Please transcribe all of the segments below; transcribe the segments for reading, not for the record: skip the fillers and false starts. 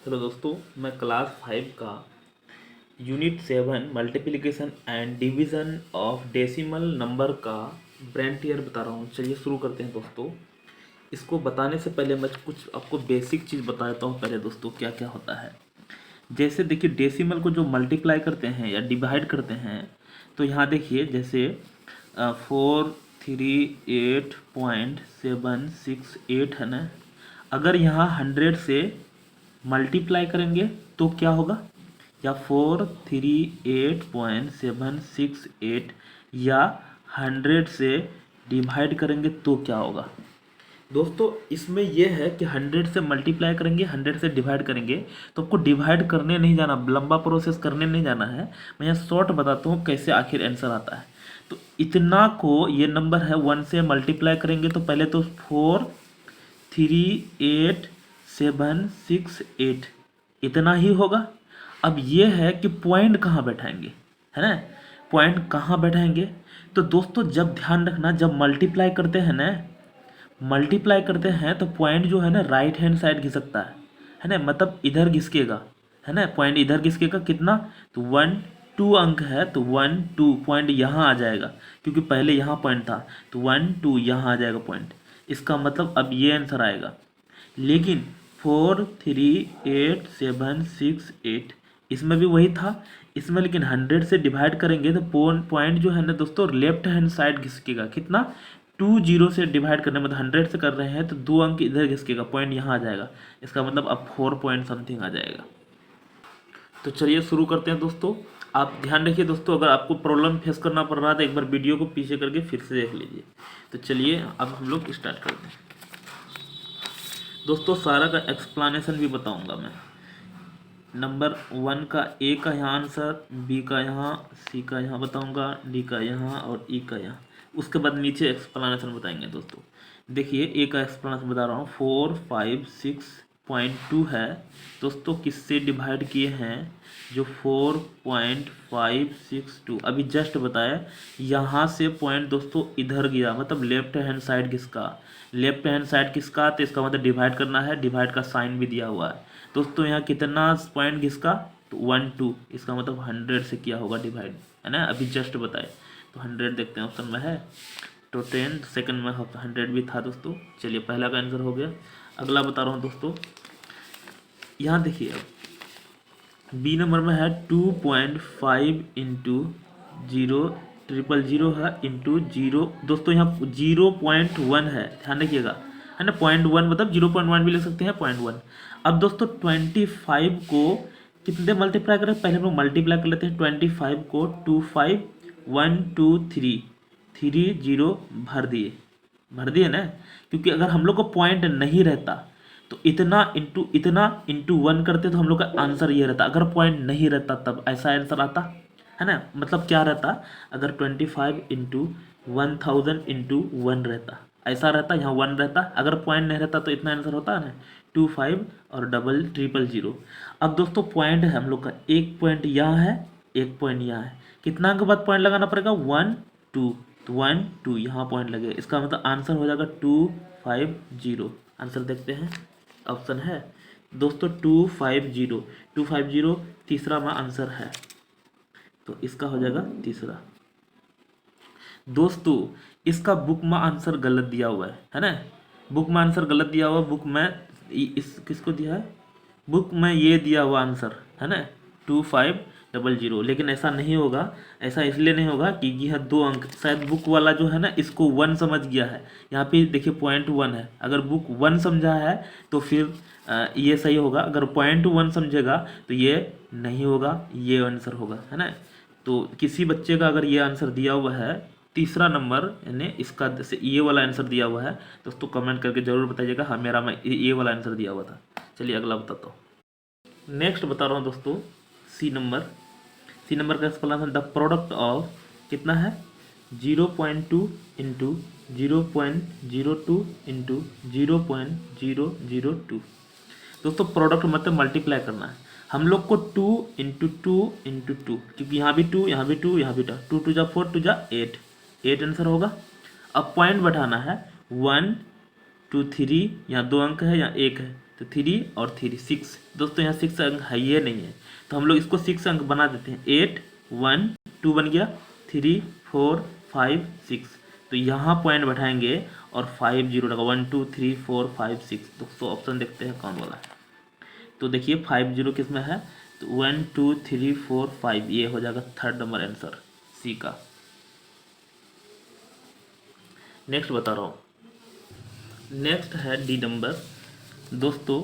Hello दोस्तों, मैं class 5 का unit 7 multiplication and division of decimal number का ब्रेन टीयर बता रहा हूँ। चलिए शुरू करते हैं दोस्तों। इसको बताने से पहले मैं कुछ आपको बेसिक चीज़ बता देता हूँ पहले दोस्तों, क्या क्या होता है। जैसे देखिए, डेसिमल को जो मल्टीप्लाई करते हैं या डिवाइड करते हैं, तो यहाँ देखिए जैसे 438.768 है ना। अगर यहाँ 100 से मल्टीप्लाई करेंगे तो क्या होगा, या 438.768 या 100 से डिवाइड करेंगे तो क्या होगा। दोस्तों इसमें यह है कि 100 से मल्टीप्लाई करेंगे, 100 से डिवाइड करेंगे, तो आपको डिवाइड करने नहीं जाना, लंबा प्रोसेस करने नहीं जाना है। मैं यहाँ शॉर्ट बताता हूँ कैसे आखिर आंसर आता है। तो इतना को, ये नंबर है 1 से मल्टीप्लाई करेंगे तो पहले तो 438.768 इतना ही होगा। अब ये है कि पॉइंट कहाँ बैठाएंगे, है ना, पॉइंट कहाँ बैठाएंगे। तो दोस्तों जब ध्यान रखना, जब मल्टीप्लाई करते हैं ना, मल्टीप्लाई करते हैं तो पॉइंट जो है ना राइट हैंड साइड घिसकता है ना, मतलब इधर घिसकेगा, है ना, पॉइंट इधर घिसकेगा। कितना, तो 1 2 अंक है तो 1 2 पॉइंट यहाँ आ जाएगा, क्योंकि पहले यहाँ पॉइंट था तो 1 2 यहाँ आ जाएगा पॉइंट। इसका मतलब अब ये आंसर आएगा। लेकिन 438.768 इसमें भी वही था, इसमें लेकिन 100 से डिवाइड करेंगे तो पॉइंट जो है ना दोस्तों लेफ्ट हैंड साइड घिसकेगा। कितना, 20 से डिवाइड करने, मतलब 100 से कर रहे हैं तो 2 अंक इधर घिसकेगा, पॉइंट यहाँ आ जाएगा। इसका मतलब अब 4 पॉइंट समथिंग आ जाएगा। तो चलिए शुरू करते हैं दोस्तों। आप ध्यान रखिए दोस्तों, अगर आपको प्रॉब्लम फेस करना पड़ रहा है तो एक बार वीडियो को पीछे करके फिर से देख लीजिए। तो चलिए अब हम लोग स्टार्ट करते हैं दोस्तों। सारा का एक्सप्लेनेशन भी बताऊंगा मैं। नंबर 1 का ए का यहाँ आंसर, बी का यहाँ, सी का यहाँ बताऊंगा, डी का यहाँ और ई का यहाँ। उसके बाद नीचे एक्सप्लेनेशन बताएंगे दोस्तों। देखिए ए का एक्सप्लेनेशन बता रहा हूँ। 456.2 है दोस्तों, किससे डिवाइड किए हैं, जो 4.562 अभी जस्ट बताया, यहाँ से पॉइंट दोस्तों इधर गया, मतलब लेफ्ट हैंड साइड किसका, लेफ्ट हैंड साइड किसका, तो इसका मतलब डिवाइड करना है, डिवाइड का साइन भी दिया हुआ है दोस्तों। यहाँ कितना पॉइंट किसका, तो 1 2, इसका मतलब 100 से किया होगा डिवाइड, है ना, अभी जस्ट बताए। तो 100 देखते हैं ऑप्शन में है, तो 10 सेकंड में 100 भी था दोस्तों। चलिए पहला का आंसर हो गया। अगला बता रहा हूँ दोस्तों, यहाँ देखिए अब बी नंबर में है 2.5 इंटू 0 है इंटू 0 दोस्तों, यहाँ 0.1 है, ध्यान रखिएगा, है ना। 0.1 मतलब 0.1 भी ले सकते हैं, 0.1। अब दोस्तों 25 को कितने मल्टीप्लाई करें, पहले हम लोग मल्टीप्लाई कर लेते हैं। 25 को 2 5 1 2 3 3 0 भर दिए ना, क्योंकि अगर हम लोग को पॉइंट नहीं रहता तो इतना इंटू 1 करते तो हम लोग का आंसर ये रहता। अगर पॉइंट नहीं रहता तब ऐसा आंसर आता, है ना, मतलब क्या रहता, अगर 25 इंटू 1000 इंटू 1 रहता, ऐसा रहता, यहाँ 1 रहता। अगर पॉइंट नहीं रहता तो इतना आंसर होता है ना, 25 और डबल 000। अब दोस्तों पॉइंट है हम लोग का, एक पॉइंट यहाँ है, एक पॉइंट यहाँ है, कितना के बाद पॉइंट लगाना पड़ेगा, 1 2, तो 1 2 यहाँ पॉइंट लगेगा। इसका मतलब आंसर हो जाएगा 250। आंसर देखते हैं, ऑप्शन है दोस्तों 250 तीसरा में आंसर है, तो इसका हो जाएगा तीसरा। दोस्तों इसका बुक में आंसर गलत दिया हुआ है ना, बुक में आंसर गलत दिया हुआ, बुक में इस किसको दिया है, बुक में ये दिया हुआ आंसर है ना 2500, लेकिन ऐसा नहीं होगा। ऐसा इसलिए नहीं होगा क्योंकि यह 2 अंक, शायद बुक वाला जो है ना इसको 1 समझ गया है। यहाँ पे देखिए .1 है, अगर बुक 1 समझा है तो फिर ये सही होगा, अगर .1 समझेगा तो ये नहीं होगा, ये आंसर होगा, है ना। तो किसी बच्चे का अगर ये आंसर दिया हुआ है तीसरा नंबर, यानी इसका जैसे ये वाला आंसर दिया हुआ है दोस्तों, कमेंट करके जरूर बताइएगा हाँ मेरा में ये वाला आंसर दिया हुआ था। चलिए अगला बताता हूँ। नेक्स्ट बता रहा हूँ दोस्तों, सी नंबर का एक्सप्लेनेशन। द प्रोडक्ट ऑफ कितना है, 0.2 इंटू 0.02 इंटू 0.002 दोस्तों। प्रोडक्ट मतलब मल्टीप्लाई करना है हम लोग को, 2 इंटू 2 इंटू 2, क्योंकि यहाँ भी 2 यहाँ भी 2 यहाँ भी 2, 2 2 जा 4 2 जा 8 आंसर होगा। अब पॉइंट बैठाना है 1 2 3, यहाँ 2 अंक है, यहाँ 1 है, तो 3 और 3 6। दोस्तों यहाँ 6 अंक है ये नहीं है, तो हम लोग इसको 6 अंक बना देते हैं। 8 1 2 बन गया, 3 4 5 6। तो यहाँ पॉइंट बैठाएंगे और 5 0 लगा, 1 2 3 4 5 6। दोस्तों ऑप्शन देखते हैं कौन वाला है। तो देखिए 5 0 किस में है, तो 1 2 3 4 5, ये हो जाएगा थर्ड नंबर आंसर सी का। नेक्स्ट बता रहा हूँ, नेक्स्ट है डी नंबर। दोस्तों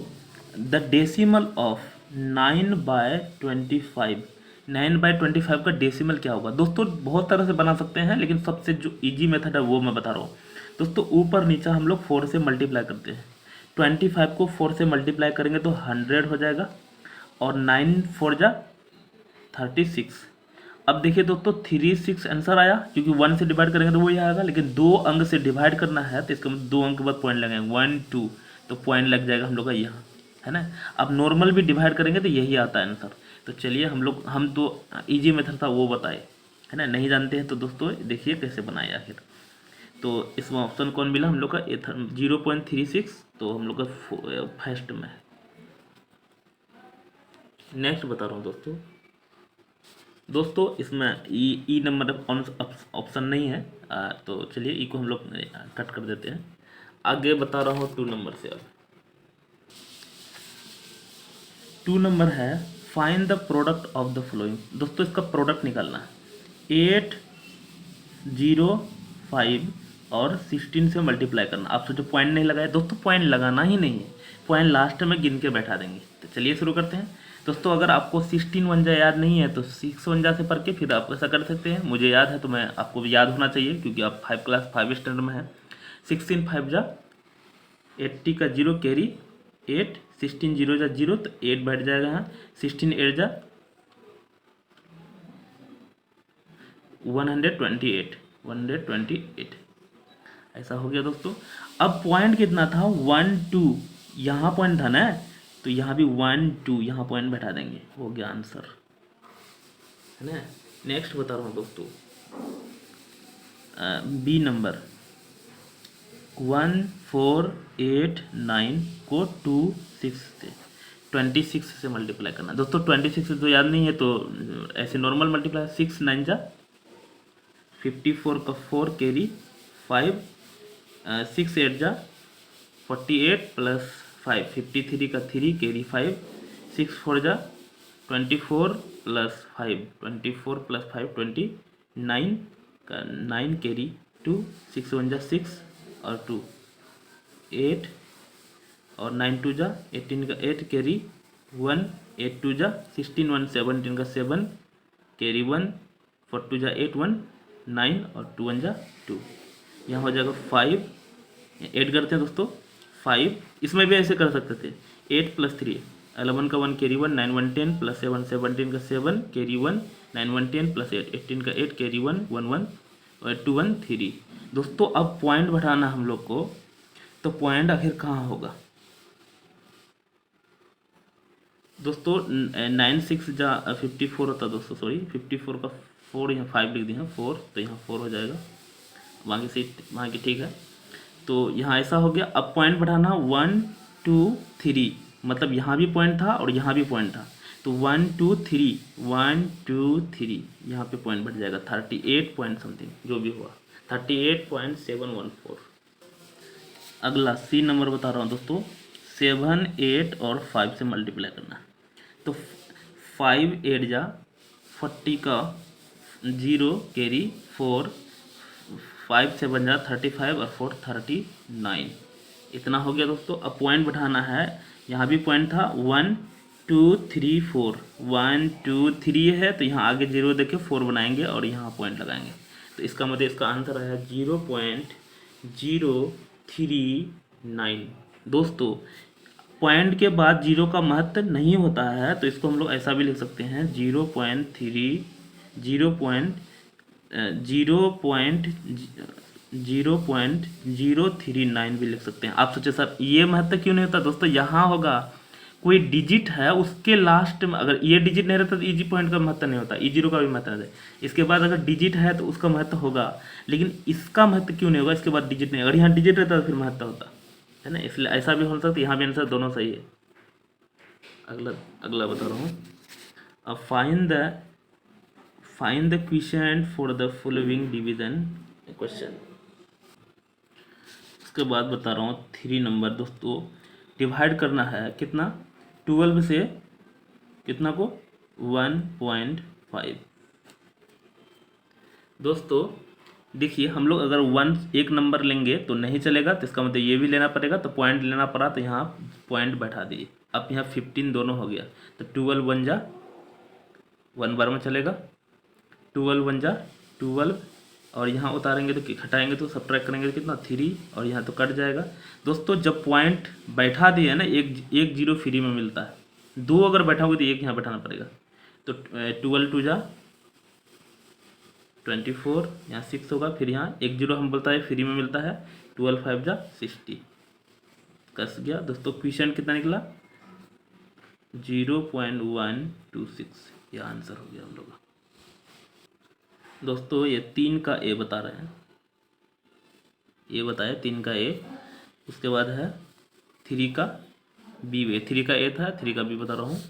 द डेसिमल ऑफ 9/25, 9/25 का डेसिमल क्या होगा। दोस्तों बहुत तरह से बना सकते हैं, लेकिन सबसे जो इजी मेथड है वो मैं बता रहा हूँ। दोस्तों ऊपर नीचे हम लोग 4 से मल्टीप्लाई करते हैं। 25 को 4 से मल्टीप्लाई करेंगे तो 100 हो जाएगा, और 9 4 जा 36। अब देखिए दोस्तों 3 6 आंसर आया, क्योंकि 1 से डिवाइड करेंगे तो वही आएगा, लेकिन 2 अंक से डिवाइड करना है तो इसका मतलब 2 अंक के बाद पॉइंट लगेंगे 1 2, तो पॉइंट लग जाएगा हम लोग का यहाँ, है ना। अब नॉर्मल भी डिवाइड करेंगे तो यही आता है आंसर। तो चलिए हम तो इजी मेथड था वो बताए, है ना। नहीं जानते हैं तो दोस्तों देखिए कैसे बनाए आखिर। तो इसमें ऑप्शन कौन मिला हम लोग का, 0.36, तो हम लोग का फर्स्ट में है। नेक्स्ट बता रहा हूँ दोस्तों इसमें ई नंबर ऑप्शन नहीं है, तो चलिए ई को हम लोग कट कर देते हैं। आगे बता रहा हूँ 2 नंबर से। अब 2 नंबर है, find the product of the following. दोस्तों इसका प्रोडक्ट निकालना है। 8 0 5 और 16 से मल्टीप्लाई करना। आप सोचो पॉइंट नहीं लगाया, दोस्तों पॉइंट लगाना ही नहीं है, पॉइंट लास्ट में गिन के बैठा देंगे। तो चलिए शुरू करते हैं। दोस्तों अगर आपको 16 वंजा याद नहीं है तो 6 वंजा से पढ़ के फिर आप ऐसा कर सकते हैं। मुझे याद है तो मैं आपको भी याद होना चाहिए, क्योंकि आप 5 स्टैंडर्ड में है। 16 5 जा 80 का 0 कैरी 8, 16 0 जा 0, तो 8 बैठ जाएगा यहाँ। 16 8 जा 128, ऐसा हो गया दोस्तों। अब पॉइंट कितना था, 1 2, यहाँ पॉइंट था ना, तो यहाँ भी 1 2 यहाँ पॉइंट बैठा देंगे, हो गया आंसर, है ना। नेक्स्ट बता रहा हूँ दोस्तों, बी नंबर 1 4 8 9 को 2 6 से 26 से मल्टीप्लाई करना। दोस्तों 26 से तो याद नहीं है, तो ऐसे नॉर्मल मल्टीप्लाई, 6 9 जा 54 का 4 कैरी 5, 6 8 जा 48 प्लस 5, 53 का 3 कैरी 5, 6 4 जा 24 प्लस 5, 24 प्लस 5 29 का 9 कैरी 2, 6 1 जा 6 और 2 8, और 9 2 जा 18 का 8 कैरी 1, 8 2 जा 16 1 17 का 7 कैरी 1, 4 2 जा 8 1 9 और 2 1 जा 2। यहाँ हो जाएगा 5, ऐड करते हैं दोस्तों 5, इसमें भी ऐसे कर सकते थे। 8 प्लस 3 11 का 1 कैरी 1, 9 1 10 प्लस 7 17 का 7 कैरी 1, 9 1 10 प्लस 8 18 का 8 कैरी 1 1 1 और 2 1 3। दोस्तों अब पॉइंट बढ़ाना हम लोग को, तो पॉइंट आखिर कहाँ होगा दोस्तों। 9 6 जा 54 होता दोस्तों, सॉरी 54 का 4 यहाँ 5 लिख दिया 4, तो यहाँ 4 हो जाएगा, वहाँ की ठीक है। तो यहाँ ऐसा हो गया। अब पॉइंट बढ़ाना 1 2 3, मतलब यहाँ भी पॉइंट था और यहाँ भी पॉइंट था, तो 1 2 3 1 2 3 यहाँ पे पॉइंट बढ़ जाएगा 38 पॉइंट समथिंग, जो भी हुआ 38.714। अगला सी नंबर बता रहा हूँ दोस्तों, 7 8 और 5 से मल्टीप्लाई करना। तो 5 8 जा 40 का 0 कैरी 4, 5 7 जा 35 और 4 39, इतना हो गया दोस्तों। अब पॉइंट बढ़ाना है, यहाँ भी पॉइंट था 1 2 3 4, 1 2 3 है, तो यहाँ आगे 0 देके 4 बनाएंगे और यहाँ पॉइंट लगाएंगे, तो इसका मतलब इसका आंसर आया 0.039। दोस्तों पॉइंट के बाद 0 का महत्व नहीं होता है, तो इसको हम लोग ऐसा भी लिख सकते हैं 0.039 भी लिख सकते हैं। आप सोचे सर ये महत्व क्यों नहीं होता, दोस्तों यहाँ होगा कोई डिजिट है उसके लास्ट में, अगर ये डिजिट नहीं रहता तो इजी पॉइंट का महत्व नहीं होता, E0 का भी महत्व नहीं है। इसके बाद अगर डिजिट है तो उसका महत्व होगा, लेकिन इसका महत्व क्यों नहीं होगा, इसके बाद डिजिट नहीं, अगर यहाँ डिजिट रहता तो फिर महत्व होता, है ना। इसलिए ऐसा भी हो सकता है, यहाँ भी आंसर दोनों सही है। अगला अगला बता रहा हूँ। अब find the question for the following division question. उसके बाद बता रहा हूँ 3 नंबर दोस्तों, डिवाइड करना है कितना, 12 से कितना को 1.5। दोस्तों देखिए, हम लोग अगर एक नंबर लेंगे तो नहीं चलेगा, तो इसका मतलब ये भी लेना पड़ेगा, तो पॉइंट लेना पड़ा, तो यहाँ पॉइंट बैठा दिए। अब यहाँ 15 दोनों हो गया, तो 12 बन जा 1 बार में चलेगा, 12 बन जा 12, और यहाँ उतारेंगे तो घटाएंगे तो सब्ट्रैक्ट करेंगे तो कितना 3, और यहाँ तो कट जाएगा। दोस्तों जब पॉइंट बैठा दिए ना, एक जीरो फ्री में मिलता है, 2 अगर बैठा होगा तो 1 यहाँ बैठाना पड़ेगा। तो 12 2 जा 24, यहाँ 6 होगा, फिर यहाँ 1 जीरो हम बोलता है फ्री में मिलता है, 12 5 जा 60, कस गया। दोस्तों क्वेश्चन कितना निकला 0.126, यह आंसर हो गया हम लोग का। दोस्तों ये 3 का ए बता रहे हैं, ये बताया 3 का ए, उसके बाद है 3 का बी। 3 का ए था, 3 का बी बता रहा हूँ।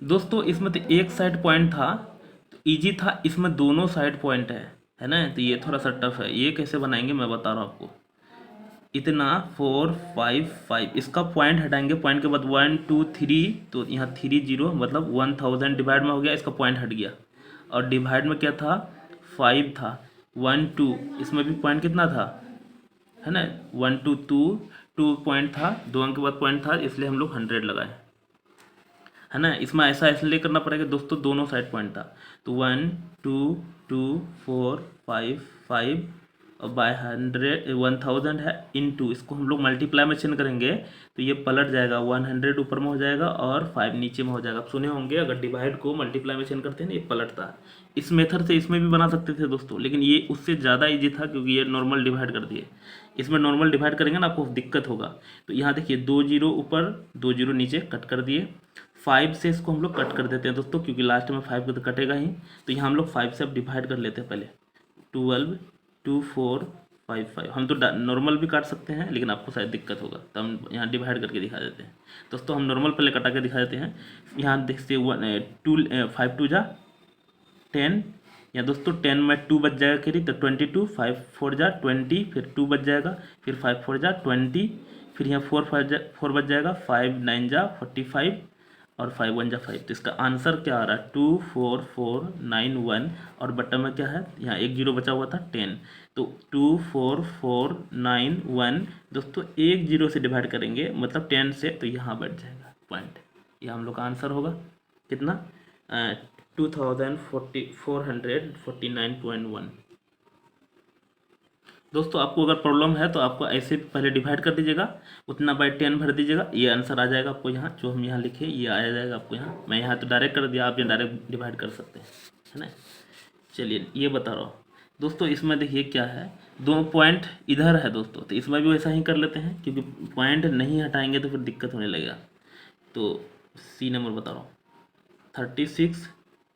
दोस्तों इसमें तो एक साइड पॉइंट था, तो ईजी था, इसमें दोनों साइड पॉइंट है ना, तो ये थोड़ा सा टफ है। ये कैसे बनाएंगे मैं बता रहा हूँ आपको। इतना 4 5 5, इसका पॉइंट हटाएंगे, पॉइंट के बाद 1 2 3, तो यहाँ 3 0 मतलब 1000 डिवाइड में हो गया, इसका पॉइंट हट गया। और डिवाइड में क्या था 5 था, 1 2, इसमें भी पॉइंट कितना था, है ना 1 2 2 पॉइंट था, 2 अंक के बाद पॉइंट था, इसलिए हम लोग 100 लगाए, है ना। इसमें ऐसा इसलिए करना पड़ेगा दोस्तों, दोनों साइड पॉइंट था, तो 1 2 2 4 5 5 और बाय 1000 है इनटू, इसको हम लोग मल्टीप्लाई में चेंज करेंगे तो ये पलट जाएगा, 100 ऊपर में हो जाएगा और 5 नीचे में हो जाएगा। आप सुने होंगे अगर डिवाइड को मल्टीप्लाई में चेंज करते हैं ना, ये पलटता है। इस मेथड से इसमें भी बना सकते थे दोस्तों, लेकिन ये उससे ज़्यादा ईजी था, क्योंकि ये नॉर्मल डिवाइड कर दिए। इसमें नॉर्मल डिवाइड करेंगे ना आपको दिक्कत होगा। तो यहाँ देखिए 2 जीरो ऊपर 2 जीरो नीचे कट कर दिए, 5 से इसको हम लोग कट कर देते हैं दोस्तों, क्योंकि लास्ट में 5 को तो कटेगा ही। तो यहाँ हम लोग 5 से अब डिवाइड कर लेते हैं पहले, 12 2 4 5 5। हम तो नॉर्मल भी काट सकते हैं, लेकिन आपको शायद दिक्कत होगा, तो हम यहाँ डिवाइड करके दिखा देते हैं। दोस्तों हम नॉर्मल पहले कटा के दिखा देते हैं। यहाँ देखते 5 2 जा 10, या दोस्तों 10 में 2 बच जाएगा करी, तो 22, 5 4 जा 20, फिर 2 बच जाएगा, फिर 5 4 जा 20, फिर यहाँ 4 बच जाएगा, 5 9 जा 45, और 5 1 जा 5। तो इसका आंसर क्या आ रहा है 24491, और बटन में क्या है, यहाँ 1 जीरो बचा हुआ था 10, तो 24491 दोस्तों 1 जीरो से डिवाइड करेंगे, मतलब 10 से, तो यहाँ बैठ जाएगा पॉइंट। यह हम लोग का आंसर होगा कितना 2449.1। दोस्तों आपको अगर प्रॉब्लम है तो आपको ऐसे पहले डिवाइड कर दीजिएगा, उतना बाय 10 भर दीजिएगा, ये आंसर आ जाएगा आपको। यहाँ जो हम यहाँ लिखे ये आ जाएगा आपको। यहाँ मैं यहाँ तो डायरेक्ट कर दिया, आप ये डायरेक्ट डिवाइड कर सकते हैं, है ना। चलिए ये बता रहा हूँ दोस्तों, इसमें देखिए क्या है, 2 पॉइंट इधर है दोस्तों, तो इसमें भी वैसा ही कर लेते हैं, क्योंकि पॉइंट नहीं हटाएंगे तो फिर दिक्कत होने लगेगा। तो सी नंबर बता रहा हूँ 36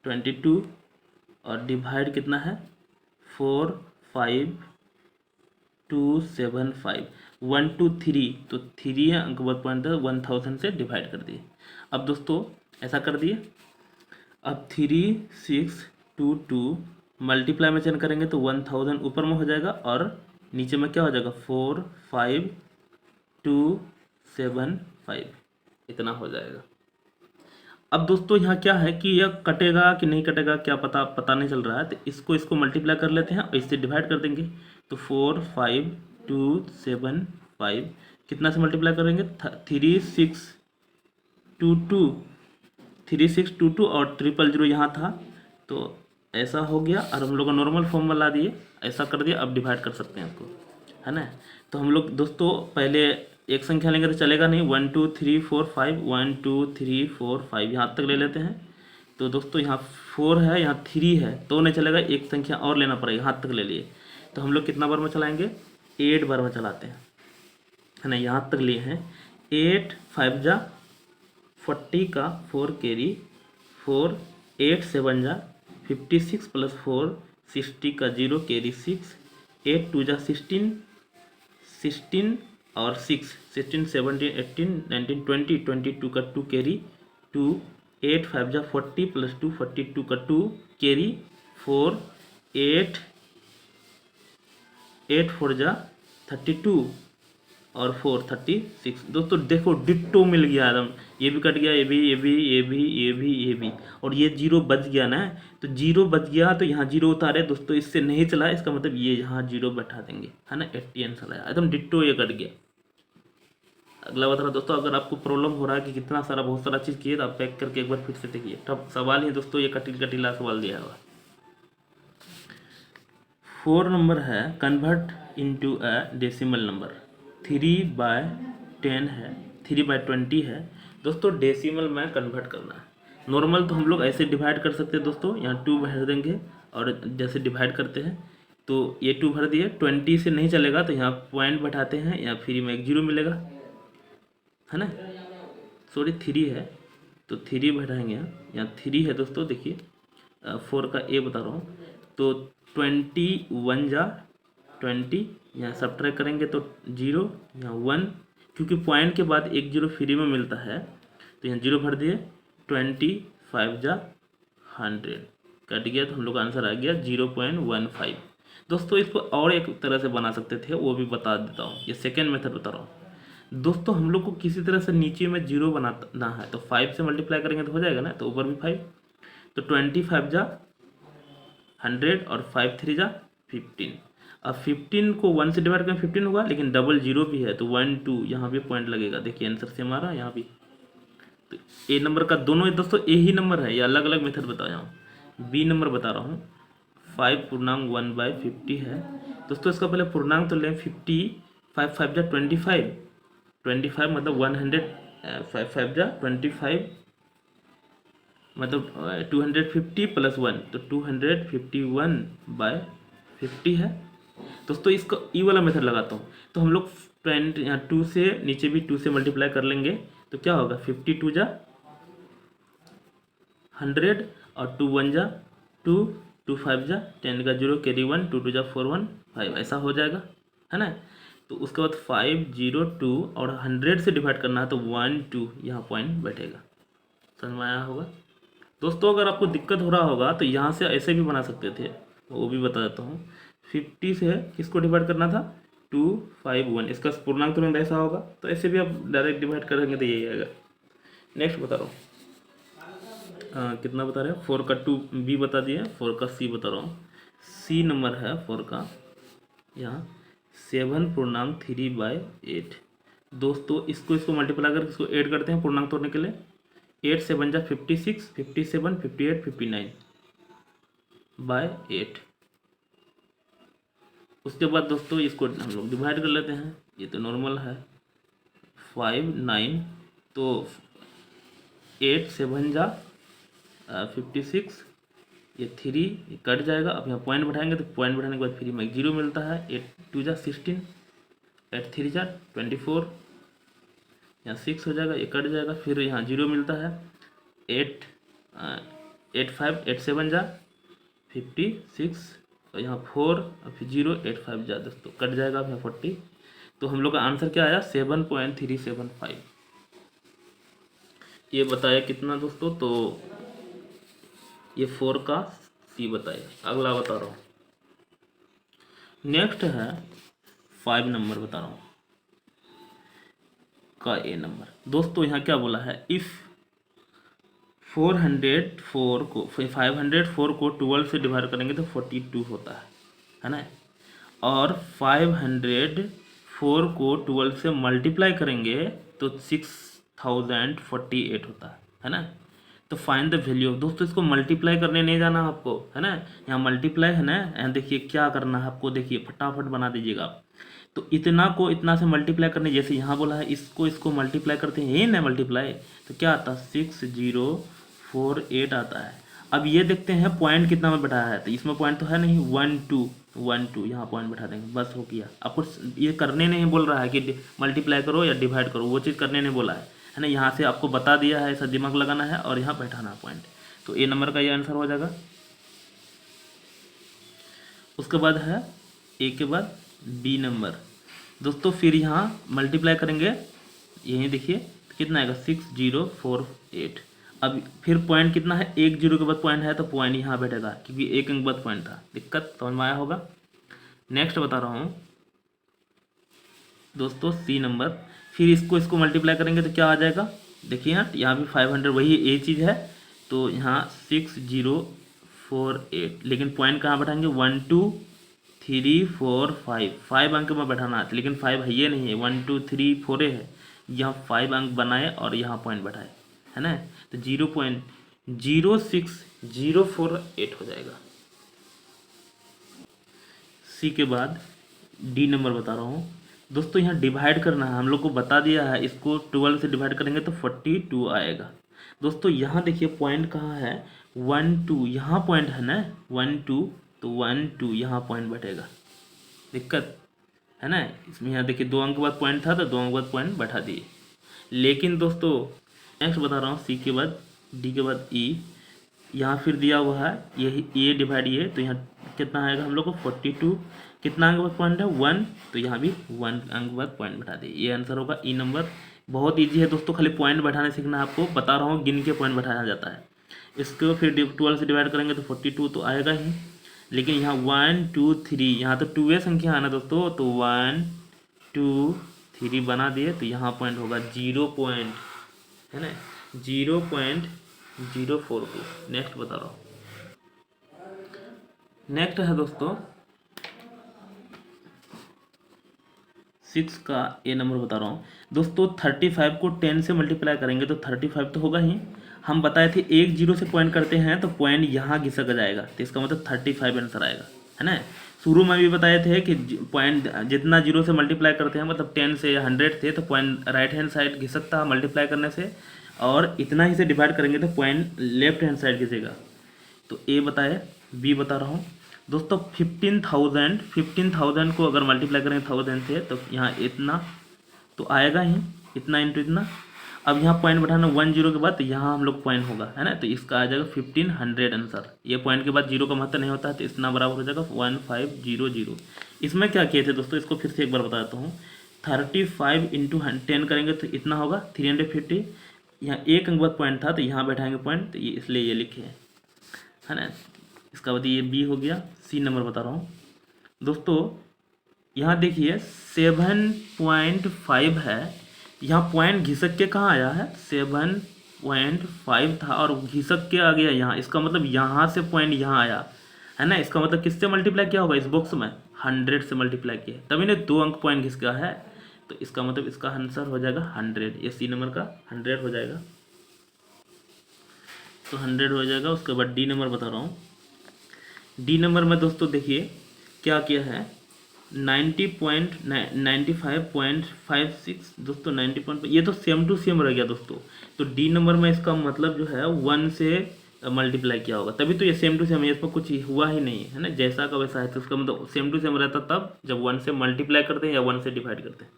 22, और डिवाइड कितना है 4 5 2 7 5 1 2 3, तो 3 है अंक बाद पॉइंट 1000 से डिवाइड कर दिए। अब दोस्तों ऐसा कर दिए, अब 3 6 2 2 मल्टीप्लाई में चेंज करेंगे तो 1000 ऊपर में हो जाएगा, और नीचे में क्या हो जाएगा 4 5 2 7 5, इतना हो जाएगा। अब दोस्तों यहाँ क्या है कि यह कटेगा कि नहीं कटेगा क्या पता नहीं चल रहा है, तो इसको मल्टीप्लाई कर लेते हैं और इससे डिवाइड कर देंगे। तो 4 5 2 7 5 कितना से मल्टीप्लाई करेंगे 3 6 2 2 3 6 2 2, और 000 यहाँ था, तो ऐसा हो गया, और हम लोग नॉर्मल फॉर्म में ला दिए, ऐसा कर दिया। अब डिवाइड कर सकते हैं इसको, है ना। तो हम लोग दोस्तों पहले एक संख्या लेंगे तो चलेगा नहीं, 1 2 3 4 5 1 2 3 4 5 यहाँ तक ले लेते हैं। तो दोस्तों यहाँ 4 है, यहाँ 3 है, तो नहीं चलेगा, एक संख्या और लेना पड़ेगा, यहाँ तक ले लिए। तो हम लोग कितना बार में चलाएंगे 8 बार में चलाते हैं, है ना। यहाँ तक लिए हैं, 8 5 जा 40 का 4 कैरी 4, 8 7 जा 56 प्लस 4 60 का 0 कैरी 6, 8 2 जा 16 16, और 6, 16, 17, 18, 19, 20, 22 का 2 कैरी 2, 8 5 जा 40 प्लस 2 42 का 2 कैरी 4, 8 8 4 जा 32 और 4 36। दोस्तों देखो डिट्टो मिल गया एकदम, ये भी कट गया, ये भी, ये भी, ये भी, ये भी, ये भी, और ये जीरो बच गया ना। तो जीरो बच गया तो यहाँ जीरो उतारे दोस्तों, इससे नहीं चला, इसका मतलब ये यहाँ जीरो बैठा देंगे, है ना। 80 आंसर आया एकदम डिट्टो, ये कट गया। अगला बता रहा दोस्तों, अगर आपको प्रॉब्लम हो रहा है कि कितना सारा बहुत सारा चीज़ किए तो आप पैक करके एक बार फिर से देखिए। तब सवाल ही दोस्तों ये कटीला सवाल दिया हुआ। 4 नंबर है, convert into a decimal number. 3/10 है, 3/20 है दोस्तों, डेसिमल में कन्वर्ट करना है। नॉर्मल तो हम लोग ऐसे डिवाइड कर सकते हैं दोस्तों, यहाँ 2 भर देंगे और जैसे डिवाइड करते हैं तो ये 2 भर दिए, 20 से नहीं चलेगा तो यहाँ पॉइंट बैठाते हैं, यहाँ फ्री में एक जीरो मिलेगा, है ना। सॉरी 3 है तो 3 बैठाएंगे, यहाँ 3 है दोस्तों। देखिए 4 का ए बता रहा हूँ, तो 21 जा 20, यहाँ सब्ट्रैक्ट करेंगे तो 0, यहाँ 1, क्योंकि पॉइंट के बाद एक जीरो फ्री में मिलता है तो यहाँ 0 भर दिए। 25 जा 100 कट गया, तो हम लोग का आंसर आ गया 0.15। दोस्तों इसको और एक तरह से बना सकते थे, वो भी बता देता हूँ, ये सेकेंड मेथड बता रहा हूँ दोस्तों। हम लोग को किसी तरह से नीचे में जीरो बनाना है तो 5 से मल्टीप्लाई करेंगे तो हो जाएगा ना, तो ऊपर भी 5, तो 25 जा 100 और 5 3 जा 15। अब 15 को 1 से डिवाइड करें 15 होगा, लेकिन डबल जीरो भी है तो 1 2 यहाँ भी पॉइंट लगेगा। देखिए आंसर से हमारा यहाँ भी, तो ए नंबर का दोनों दोस्तों ए ही नंबर है, या अलग अलग मेथड बताया हूँ। बी नंबर बता रहा हूँ, 5/1/50 है दोस्तों। इसका पहले पूर्णांक तो लें 50, 5 5 जा 25, 25 मतलब 100, 5 5 जा 25 मतलब 250 प्लस 1 तो 251/50 है दोस्तों। इसको ई वाला मेथड लगाता हूँ, तो हम लोग 20 यहाँ 2 से नीचे भी 2 से मल्टीप्लाई कर लेंगे तो क्या होगा, 52 जा 100 और 2 1 जा 2, 2 5 जा 10 का 0 कैरी 1, 2 2 जा 4 1 5, ऐसा हो जाएगा, है ना। तो उसके बाद 5 0 2 और 100 से डिवाइड करना है तो 1 2 यहाँ पॉइंट बैठेगा। समझ में आया होगा दोस्तों। अगर आपको दिक्कत हो रहा होगा तो यहाँ से ऐसे भी बना सकते थे, वो भी बता देता हूँ। 50 से किसको डिवाइड करना था, 2 5 1, इसका पूर्णांक तुरंत ऐसा होगा, तो ऐसे भी आप डायरेक्ट डिवाइड करेंगे तो यही आएगा। नेक्स्ट बता रहा हूँ, कितना बता रहे हैं, 4 का 2 बी बता दिए, 4 का सी बता रहा हूँ। सी नंबर है 4 का, यहाँ 7/3/8 दोस्तों। इसको मल्टीप्लाई करके इसको ऐड करते हैं पूर्णांक तोड़ने के लिए। 8 7 जा 56, 57 58 59/8। उसके बाद दोस्तों इसको हम लोग डिवाइड कर लेते हैं, ये तो नॉर्मल है। 5 9 तो 8 7 जा 56, ये 3 ये कट जाएगा। अब यहाँ पॉइंट बैठाएंगे तो पॉइंट बैठाने के बाद फ्री में 0 मिलता है। 8 2 जा 16, 8 3 जा 24, यहाँ 6 हो जाएगा, ये कट जाएगा, फिर यहाँ 0 मिलता है। 8 5 8 7 जा 56 और यहाँ 4 और फिर 0 8 5 जा दोस्तों कट जाएगा, अब यहाँ 40। तो हम लोग का आंसर क्या आया, 7.375। ये बताया कितना दोस्तों, तो ये 4 का सी बताया। अगला बता रहा हूँ, नेक्स्ट है 5 नंबर बता रहा हूँ का ए नंबर दोस्तों। यहाँ क्या बोला है, इफ़ 504 को 12 से डिवाइड करेंगे तो 42 होता है ना। और 504 को 12 से मल्टीप्लाई करेंगे तो 6048 होता है ना। तो फाइंड द वैल्यू दोस्तों, इसको मल्टीप्लाई करने नहीं जाना आपको, है ना। यहाँ मल्टीप्लाई है ना, यहाँ देखिए क्या करना है आपको, देखिए फटाफट बना दीजिएगा आप। तो इतना को इतना से मल्टीप्लाई करने, जैसे यहाँ बोला है इसको मल्टीप्लाई करते हैं, ये ना मल्टीप्लाई, तो क्या आता है 6048 आता है। अब ये देखते हैं पॉइंट कितना में बैठाया है, तो इसमें पॉइंट तो है नहीं, 1 2 यहाँ पॉइंट बैठा देंगे, बस हो गया। आपको ये करने नहीं बोल रहा है कि मल्टीप्लाई करो या डिवाइड करो, वो चीज़ करने नहीं बोला है ना। यहाँ से आपको बता दिया है, ऐसा दिमाग लगाना है और यहाँ बैठाना है पॉइंट। तो ए नंबर का ये आंसर हो जाएगा। उसके बाद है ए के बाद बी नंबर, दोस्तों फिर यहाँ मल्टीप्लाई करेंगे, यहीं देखिए कितना आएगा 6048। अब फिर पॉइंट कितना है, एक जीरो के बाद पॉइंट है तो पॉइंट यहाँ बैठेगा क्योंकि एक अंक बाद पॉइंट था। दिक्कत समझ में आया होगा। नेक्स्ट बता रहा हूँ दोस्तों सी नंबर। फिर इसको मल्टीप्लाई करेंगे तो क्या आ जाएगा, देखिए यहाँ भी 500 वही ये चीज़ है, तो यहाँ 6048, लेकिन पॉइंट कहाँ बैठाएंगे 1 2 3 4 5, 5 अंक में बैठाना है, लेकिन 5 है ये नहीं है, 1 2 3 4 है, यहाँ 5 अंक बनाए और यहाँ पॉइंट बैठाए, है ना। तो 0.06048 हो जाएगा। सी के बाद डी नंबर बता रहा हूँ दोस्तों। यहाँ डिवाइड करना है, हम लोग को बता दिया है, इसको 12 से डिवाइड करेंगे तो 42 आएगा। दोस्तों यहाँ देखिए पॉइंट कहाँ है, 1 2, यहाँ पॉइंट है ना 1 2, तो 1 2 यहाँ पॉइंट बैठेगा। दिक्कत है ना इसमें। यहाँ देखिए 2 अंक बाद पॉइंट था तो 2 अंक बाद पॉइंट बैठा दिए। लेकिन दोस्तों नेक्स्ट बता रहा हूँ, सी के बाद डी के बाद ई, यहाँ फिर दिया हुआ है यही ए डिवाइड ये, तो यहाँ कितना आएगा हम लोग को 42, कितना अंक बाद पॉइंट है 1, तो यहाँ भी 1 अंक बाद पॉइंट बैठा दिए। ये आंसर होगा ई नंबर। बहुत ईजी है दोस्तों, खाली पॉइंट बैठाने सीखना है आपको, बता रहा हूँ गिन के पॉइंट बैठाया जाता है। इसको फिर 12 से डिवाइड करेंगे तो 42 तो आएगा ही, लेकिन यहाँ 1 2 3, यहाँ तो 2 संख्या है ना दोस्तों, तो 1 2 3 बना दिए, तो यहाँ पॉइंट होगा 0 पॉइंट, है ना 0.042। नेक्स्ट बता रहा हूँ। नेक्स्ट है दोस्तों 6 का ए नंबर बता रहा हूँ दोस्तों। 35 को 10 से मल्टीप्लाई करेंगे तो 35 तो होगा ही। हम बताए थे एक जीरो से पॉइंट करते हैं तो पॉइंट यहाँ घिसक जाएगा, तो इसका मतलब 35 आंसर आएगा, है ना। शुरू में भी बताए थे कि पॉइंट जितना जीरो से मल्टीप्लाई करते हैं, मतलब 10 से या 100 थे तो पॉइंट राइट हैंड साइड घिसकता है मल्टीप्लाई करने से, और इतना ही से डिवाइड करेंगे तो पॉइंट लेफ्ट हैंड साइड घिसेगा। तो ए बताए। बी बता रहा हूँ दोस्तों, 15,000 को अगर मल्टीप्लाई करेंगे 1000 से तो यहाँ इतना तो आएगा ही, इतना इंटू इतना। अब यहाँ पॉइंट बैठाना 1 0 के बाद, तो यहाँ हम लोग पॉइंट होगा, है ना, तो इसका आ जाएगा 1500 आंसर। ये पॉइंट के बाद जीरो का महत्व नहीं होता है, तो इतना बराबर हो जाएगा 1500। इसमें क्या किए थे दोस्तों, इसको फिर से एक बार बता देता हूँ। 35 इंटू 10 करेंगे तो इतना होगा 350। यहाँ एक अंक बाद पॉइंट था तो यहाँ बैठाएंगे पॉइंट, तो ये इसलिए ये लिखे हैं, है ना। इसका बाद ये बी हो गया। सी नंबर बता रहा हूँ दोस्तों। यहाँ देखिए 7.5 है, यहाँ पॉइंट घिसक के कहाँ आया है, 7.5 था और घिसक के आ गया यहाँ, इसका मतलब यहाँ से पॉइंट यहाँ आया, है ना। इसका मतलब किससे मल्टीप्लाई किया होगा, इस बॉक्स में 100 से मल्टीप्लाई किया, तभी ने 2 अंक पॉइंट घिस गया है, तो इसका मतलब इसका आंसर हो जाएगा 100। ये सी नंबर का 100 हो जाएगा, तो 100 हो जाएगा। उसके बाद डी नंबर बता रहा हूँ। डी नंबर में दोस्तों देखिए क्या किया है, 95.56 दोस्तों, 90 ये तो सेम टू सेम रह गया दोस्तों। तो डी नंबर में इसका मतलब जो है 1 से मल्टीप्लाई किया होगा, तभी तो ये सेम टू सेम है, इसमें कुछ हुआ ही नहीं है ना, जैसा का वैसा है, तो उसका मतलब सेम टू सेम रहता तब जब 1 से मल्टीप्लाई करते हैं या 1 से डिवाइड करते हैं।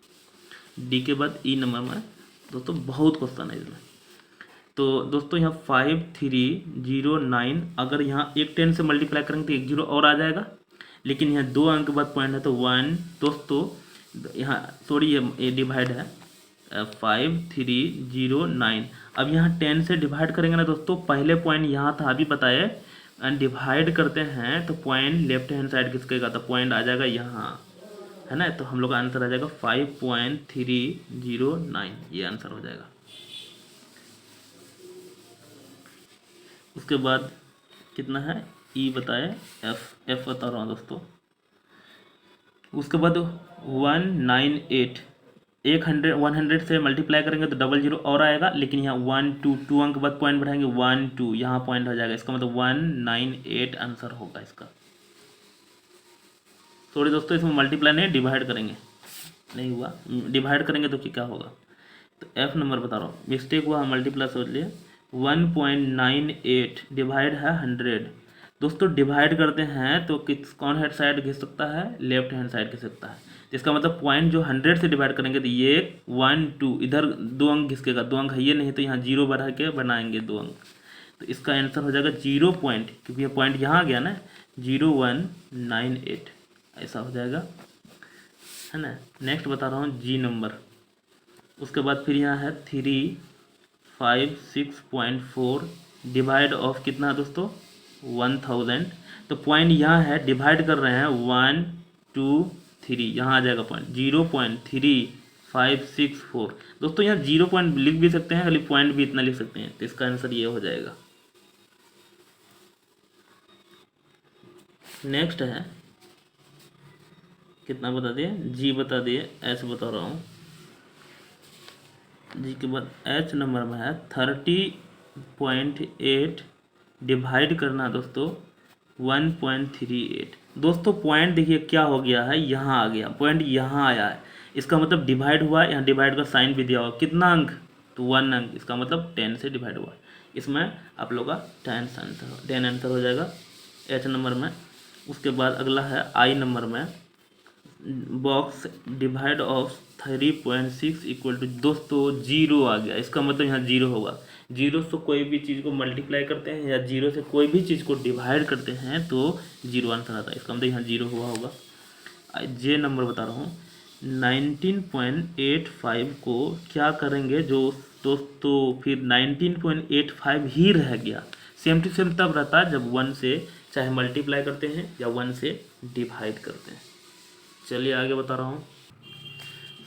डी के बाद ई नंबर में दोस्तों बहुत क्वेश्चन है इसमें। तो दोस्तों यहाँ 5309, अगर यहाँ एक 10 से मल्टीप्लाई करेंगे तो एक जीरो और आ जाएगा, लेकिन यहाँ 2 अंक बाद पॉइंट है तो 1 दोस्तों, यहाँ सॉरी ये डिवाइड है 5309। अब यहाँ 10 से डिवाइड करेंगे ना दोस्तों, पहले पॉइंट यहाँ था अभी बताए, डिवाइड करते हैं तो पॉइंट लेफ्ट हैंड साइड किसकेगा, तो पॉइंट आ जाएगा यहाँ, है ना। तो हम लोग का आंसर आ जाएगा 5.309, ये आंसर हो जाएगा। उसके बाद कितना है, ई बताए, एफ बता रहा हूँ दोस्तों। उसके बाद 198, 100 से मल्टीप्लाई करेंगे तो 00 और आएगा, लेकिन यहाँ 1 2 2 अंक बाद पॉइंट बढ़ाएंगे 1 2, यहाँ पॉइंट हो जाएगा, इसका मतलब 198 आंसर होगा इसका। सॉरी दोस्तों, इसमें मल्टीप्लाई नहीं डिवाइड करेंगे, नहीं हुआ, डिवाइड करेंगे तो क्या होगा। तो एफ नंबर बता रहा हूँ, मिस्टेक हुआ, मल्टीप्लाई सोच लिए। 1.98 डिवाइड है 100 दोस्तों, डिवाइड करते हैं तो किस कौन हैंड साइड घिस सकता है, लेफ्ट हैंड साइड घिस सकता है। इसका मतलब पॉइंट जो 100 से डिवाइड करेंगे तो ये 1 2 इधर 2 अंक घिसकेगा, 2 अंक है ये नहीं, तो यहाँ 0 बढ़ा के बनाएंगे 2 अंक, तो इसका आंसर हो जाएगा 0 पॉइंट, क्योंकि ये पॉइंट यहाँ आ गया ना, 0198 ऐसा हो जाएगा। है ना। नेक्स्ट बता रहा हूँ जी नंबर। उसके बाद फिर यहाँ है 356.4 डिवाइड ऑफ कितना है दोस्तों 1000। तो पॉइंट यहाँ है, डिवाइड कर रहे हैं 1 2 3, यहाँ आ जाएगा पॉइंट 0.3564। दोस्तों यहाँ 0 पॉइंट लिख भी सकते हैं, खाली पॉइंट भी इतना लिख सकते हैं, तो इसका आंसर ये हो जाएगा। नेक्स्ट है कितना बता दिए, जी बता दिए, एच बता रहा हूँ। जी के बाद एच नंबर में है 30.8 डिवाइड करना दोस्तों 1.38। दोस्तों पॉइंट देखिए क्या हो गया है, यहाँ आ गया पॉइंट, यहाँ आया है, इसका मतलब डिवाइड हुआ, यहाँ डिवाइड का साइन भी दिया हुआ, कितना अंक तो 1 अंक, इसका मतलब 10 से डिवाइड हुआ। इसमें आप लोग का 10 आंसर हो जाएगा एच नंबर में। उसके बाद अगला है आई नंबर में, box divide of 3.6 equal to, दोस्तों जीरो आ गया, इसका मतलब यहाँ जीरो होगा। जीरो से कोई भी चीज़ को मल्टीप्लाई करते हैं या जीरो से कोई भी चीज़ को डिवाइड करते हैं तो जीरो आंसर आता है, इसका मतलब यहाँ जीरो हुआ होगा। जे नंबर बता रहा हूँ, 19.85 को क्या करेंगे जो दोस्तों, फिर 19.85 ही रह गया। सेम टू सेम तब रहता है जब 1 से चाहे मल्टीप्लाई करते हैं या 1 से डिवाइड करते हैं। चलिए आगे बता रहा हूँ।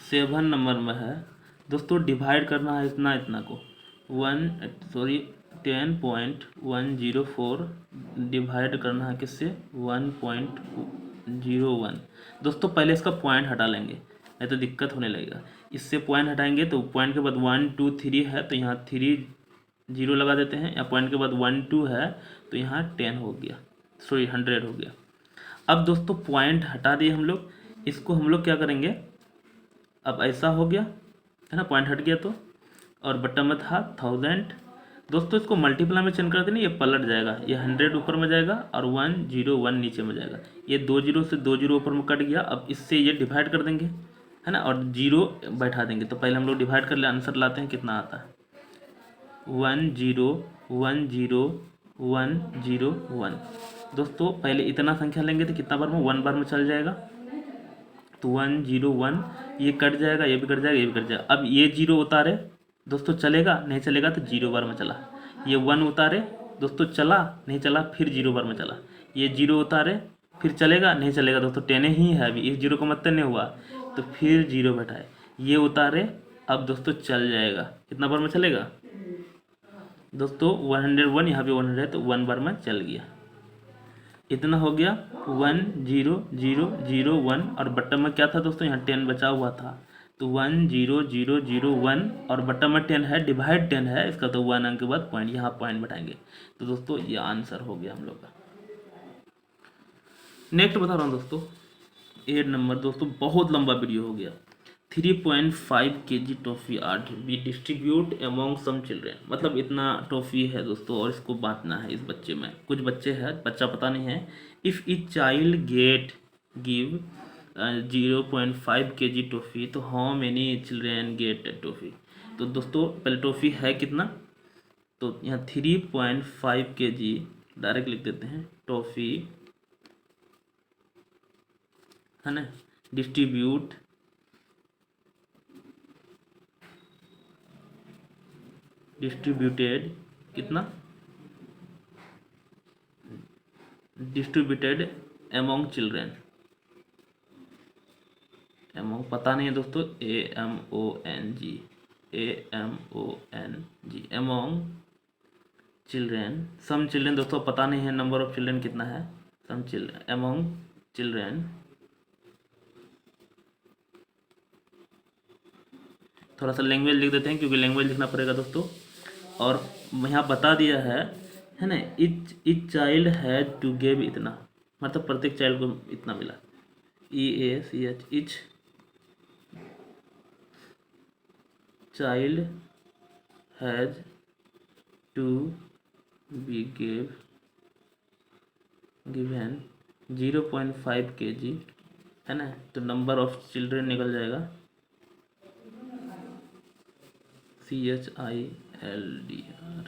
7 नंबर में है दोस्तों, डिवाइड करना है इतना इतना को 10.104 डिवाइड करना है किससे 1.01। दोस्तों पहले इसका पॉइंट हटा लेंगे, नहीं तो दिक्कत होने लगेगा। इससे पॉइंट हटाएंगे तो पॉइंट के बाद 1 2 3 है तो यहाँ 3 जीरो लगा देते हैं, या पॉइंट के बाद 1 2 है तो यहाँ 10 हो गया, सॉरी 100 हो गया। अब दोस्तों पॉइंट हटा दिए हम लोग, इसको हम लोग क्या करेंगे, अब ऐसा हो गया है ना, पॉइंट हट गया तो, और बटन में था 1000। दोस्तों इसको मल्टीप्लाई में चेंज कर देना, ये पलट जाएगा, ये 100 ऊपर में जाएगा और 101 नीचे में जाएगा। ये 2 जीरो से 2 जीरो ऊपर में कट गया, अब इससे ये डिवाइड कर देंगे है ना, और जीरो बैठा देंगे। तो पहले हम लोग डिवाइड कर ले, आंसर लाते हैं कितना आता है 10101101। दोस्तों पहले इतना संख्या लेंगे तो कितना बार में 1 बार में चल जाएगा, तो 101, ये कट जाएगा, ये भी कट जाएगा, ये भी कट जाएगा। अब ये जीरो उतारे दोस्तों, चलेगा नहीं चलेगा तो 0 बार में चला। ये 1 उतारे दोस्तों, चला नहीं चला, फिर 0 बार में चला। ये 0 उतारे फिर चलेगा नहीं चलेगा दोस्तों, 10 ही है अभी, इस जीरो का मतलब नहीं हुआ, तो फिर 0 बैठाए। ये उतारे, अब दोस्तों चल जाएगा, कितना बार में चलेगा दोस्तों 101, यहाँ पे 100 है तो 1 बार में चल गया। इतना हो गया 10001, और बटन में क्या था दोस्तों, यहाँ 10 बचा हुआ था, तो 10001, और बटन में 10 है, डिवाइड 10 है इसका, तो 1 अंक के बाद पॉइंट, यहाँ पॉइंट बैठाएंगे। तो दोस्तों ये आंसर हो गया हम लोग का। नेक्स्ट बता रहा हूँ दोस्तों 8 नंबर। दोस्तों बहुत लंबा वीडियो हो गया। 3.5 kg toffee are be distribute among some children, मतलब इतना टॉफ़ी है दोस्तों और इसको बांटना है इस बच्चे में, कुछ बच्चे हैं, बच्चा पता नहीं है। If e child get give 0.5 kg toffee, तो how many children get toffee. तो दोस्तों पहले टॉफ़ी है कितना, तो यहाँ 3.5 kg डायरेक्ट लिख देते हैं, टॉफ़ी है ना, डिस्ट्रीब्यूट डिस्ट्रीब्यूटेड कितना, डिस्ट्रीब्यूटेड एमोंग चिल्ड्रेन, एमोंग पता नहीं है दोस्तों, AMONG, एमोंग चिल्ड्रेन, सम चिल्ड्रेन दोस्तों पता नहीं है नंबर ऑफ चिल्ड्रेन कितना है, सम चिल्ड्रेन एमोंग चिल्ड्रेन। थोड़ा सा लैंग्वेज लिख देते हैं क्योंकि लैंग्वेज लिखना पड़ेगा दोस्तों। और यहाँ बता दिया है ना, each child has to give इतना, मतलब प्रत्येक चाइल्ड को इतना मिला, EACH, each child has to be given 0.5 kg है ना, तो नंबर ऑफ चिल्ड्रेन निकल जाएगा CHILDR,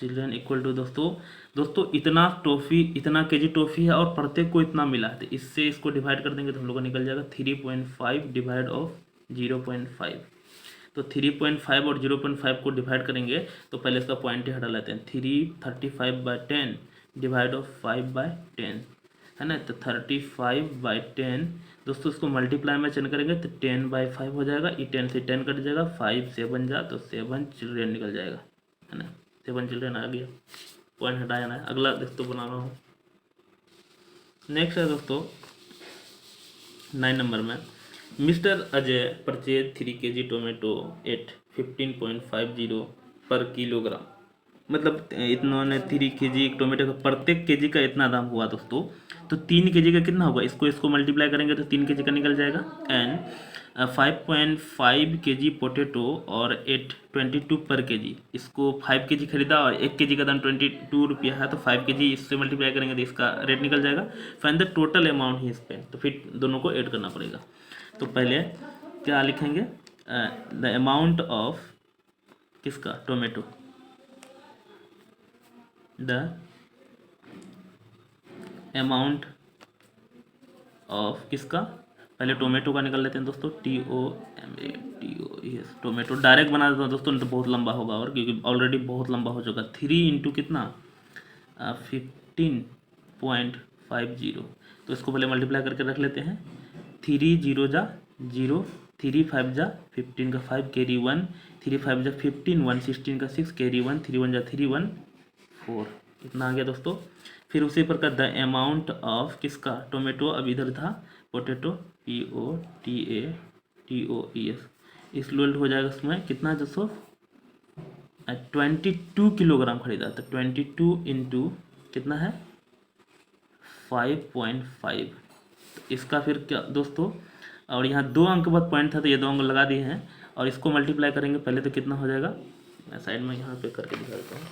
चिल्ड्रेन इक्वल टू दोस्तों इतना टॉफ़ी, इतना केजी टॉफ़ी है और प्रत्येक को इतना मिला है, तो इससे इसको डिवाइड कर देंगे तो हम लोग को निकल जाएगा 3.5 डिवाइड ऑफ 0.5। तो 3.5 और 0.5 को डिवाइड करेंगे तो पहले इसका पॉइंट ही हटा लेते हैं। 35/10 डिवाइड ऑफ 5/10 है ना, तो 35/10 दोस्तों इसको मल्टीप्लाई में चेंज करेंगे तो 10/5 हो जाएगा। ये 10 से 10 कट जाएगा, 5 7 जा तो 7 चिल्ड्रेन निकल जाएगा, है ना। 7 चिल्ड्रेन आ गया, पॉइंट हटाया ना। अगला दोस्तों बना रहा हूँ। नेक्स्ट है दोस्तों 9 नंबर में, mister Ajay purchase 3 kg tomato at 15.50 पर किलोग्राम। मतलब इन्होंने 3 kg टोमेटो का, प्रत्येक केजी का इतना दाम हुआ दोस्तों। तो 3 kg का कितना होगा, इसको मल्टीप्लाई करेंगे तो 3 kg का निकल जाएगा। एंड 5.5 kg पोटैटो और 8.22 पर केजी। इसको 5 kg खरीदा और 1 kg का दाम 22 रुपया है, तो 5 kg इससे मल्टीप्लाई करेंगे तो इसका रेट निकल जाएगा। Find the total amount he spend, तो फिर दोनों को ऐड करना पड़ेगा। तो पहले क्या लिखेंगे, द अमाउंट ऑफ किसका, टोमेटो, द अमाउंट ऑफ किसका, पहले टोमेटो का निकल लेते हैं दोस्तों, TOMATO, टोमेटो डायरेक्ट बना देता हूँ दोस्तों, नहीं तो बहुत लंबा होगा, और क्योंकि ऑलरेडी बहुत लंबा हो चुका। 3 इंटू कितना 15.50, तो इसको पहले मल्टीप्लाई करके रख लेते हैं। 3 0 जा 0, 3 5 जा 15 का 5 कैरी 1, 3 5 जा 15, 1 16 का 6 कैरी 1, 3 1 जा 3 1 4, इतना आ गया दोस्तों। फिर उसी प्रकार द अमाउंट ऑफ किसका, टोमेटो, अब इधर था पोटैटो, POTATOES, इसमें हो जाएगा उसमें कितना दोस्तों, 22 किलोग्राम खरीदा। तो 22 इंटू कितना है 5.5, तो इसका फिर क्या दोस्तों, और यहाँ 2 अंक के बाद पॉइंट था तो ये 2 अंक लगा दिए हैं, और इसको मल्टीप्लाई करेंगे पहले तो कितना हो जाएगा, मैं साइड में यहाँ पे करके दिखा देता हूँ।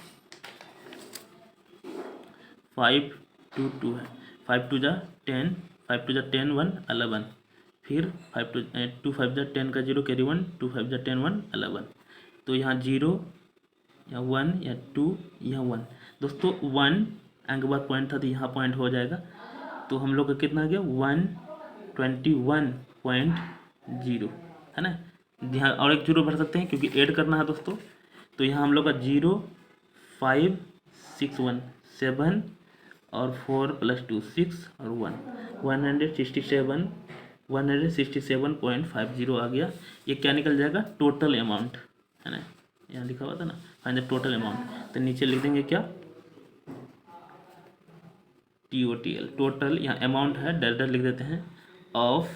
5 2 2 है, 5 2 जा 10, 5 2 जा 10 1 11, फिर 2 5 जा 10 का 0 कैरी 1, 2 5 जा 10 1 11, तो यहाँ 0 या 1 या 2 या 1 दोस्तों, 1 अंक बाद पॉइंट था तो यहाँ पॉइंट हो जाएगा। तो हम लोग का कितना आ गया 121.0, है ना। यहाँ और एक 0 भर सकते हैं क्योंकि ऐड करना है दोस्तों। तो यहाँ हम लोग का 0 5 6 1 7 और 4 + 2 6 और 1 167.50 आ गया। ये क्या निकल जाएगा, टोटल अमाउंट, है ना, यहाँ लिखा हुआ था ना, फाइंड द टोटल अमाउंट, तो नीचे लिख देंगे क्या, TOTL, टोटल, यहाँ अमाउंट है डायरेक्ट लिख देते हैं, ऑफ,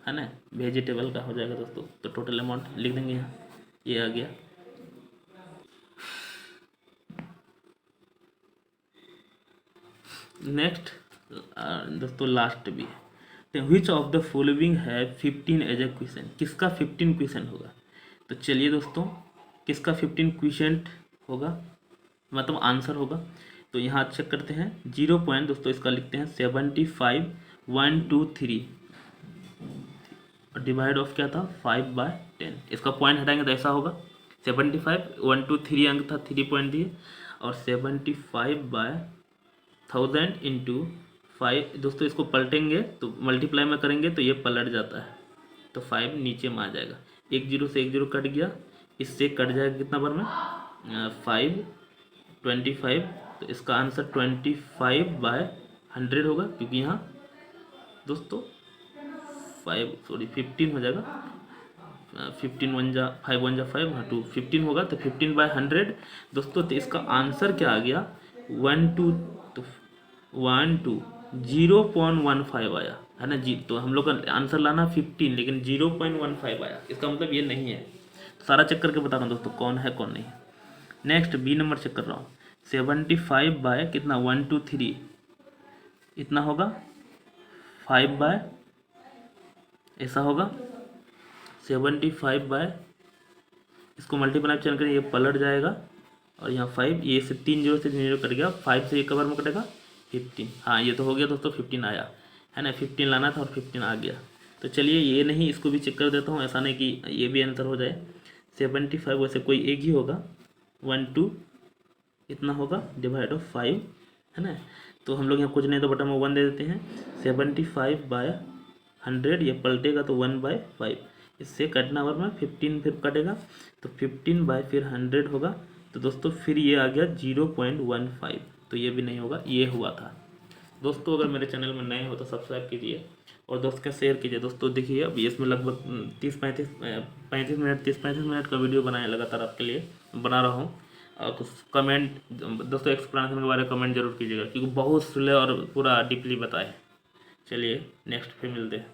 है ना, वेजिटेबल का हो जाएगा दोस्तों। तो टोटल अमाउंट लिख देंगे यहाँ, ये आ गया। नेक्स्ट दोस्तों लास्ट भी है, विच ऑफ द फॉलोइंग है 15 एज ए क्वेश्चन, किसका 15 क्वेश्चन होगा। तो चलिए दोस्तों, किसका 15 क्वेश्चन होगा, मतलब आंसर होगा। तो यहाँ चेक करते हैं, 0 पॉइंट दोस्तों इसका लिखते हैं 75 1 2 3 और डिवाइड ऑफ क्या था 5/10, इसका पॉइंट हटाएंगे तो ऐसा होगा 75 1 2 3 अंक था, 3 पॉइंट दिए, और 75/1000 इंटू 5 दोस्तों, इसको पलटेंगे तो मल्टीप्लाई में करेंगे तो ये पलट जाता है, तो 5 नीचे में आ जाएगा, 1 0 से 1 0 कट गया, इससे कट जाएगा कितना बार में 5 25, तो इसका आंसर 25/100 होगा, क्योंकि यहाँ दोस्तों 15 हो जाएगा, 15 1 जा 5 1 जा 5 हाँ 2 15 होगा, तो 15/100 दोस्तों। तो इसका आंसर क्या आ गया 1 2, तो 1 2 0.15 आया, है ना जी। तो हम लोग का आंसर लाना 15, लेकिन 0.15 आया, इसका मतलब ये नहीं है। तो सारा चेक करके बता रहा हूँ दोस्तों कौन है कौन नहीं है। नेक्स्ट बी नंबर चेक कर रहा हूँ, 75 बाय कितना 1 2 3 इतना होगा 5 बाय ऐसा होगा 75 बाय, इसको मल्टीप्लाई चेंज करें ये पलट जाएगा, और यहाँ 5 ये से 3 0 से 3 0 कट गया, 5 से एक कवर में कटेगा 15, हाँ ये तो हो गया दोस्तों 15 आया, है ना, 15 लाना था और 15 आ गया। तो चलिए ये नहीं, इसको भी चेक कर देता हूँ, ऐसा नहीं कि ये भी आंसर हो जाए। 75 वैसे कोई एक ही होगा 1 2 इतना होगा डिवाइड ऑफ 5, है ना। तो हम लोग यहाँ कुछ नहीं तो बटन में 1 दे देते हैं। 75/100, ये पलटेगा तो 1/5, इससे कटना और में 15 फिर कटेगा तो 15 फिर 100 होगा। तो दोस्तों फिर ये आ गया 0.15, तो ये भी नहीं होगा, ये हुआ था। दोस्तों अगर मेरे चैनल में नए हो तो सब्सक्राइब कीजिए और दोस्त का शेयर कीजिए। दोस्तों देखिए अब इसमें लगभग 30-35 मिनट का वीडियो बनाया लगातार आपके लिए बना रहा हूँ। और कुछ कमेंट दोस्तों एक्सप्लेनेशन के बारे में कमेंट जरूर कीजिएगा, क्योंकि बहुत स्लो और पूरा डीपली बताए। चलिए नेक्स्ट पे मिलते हैं।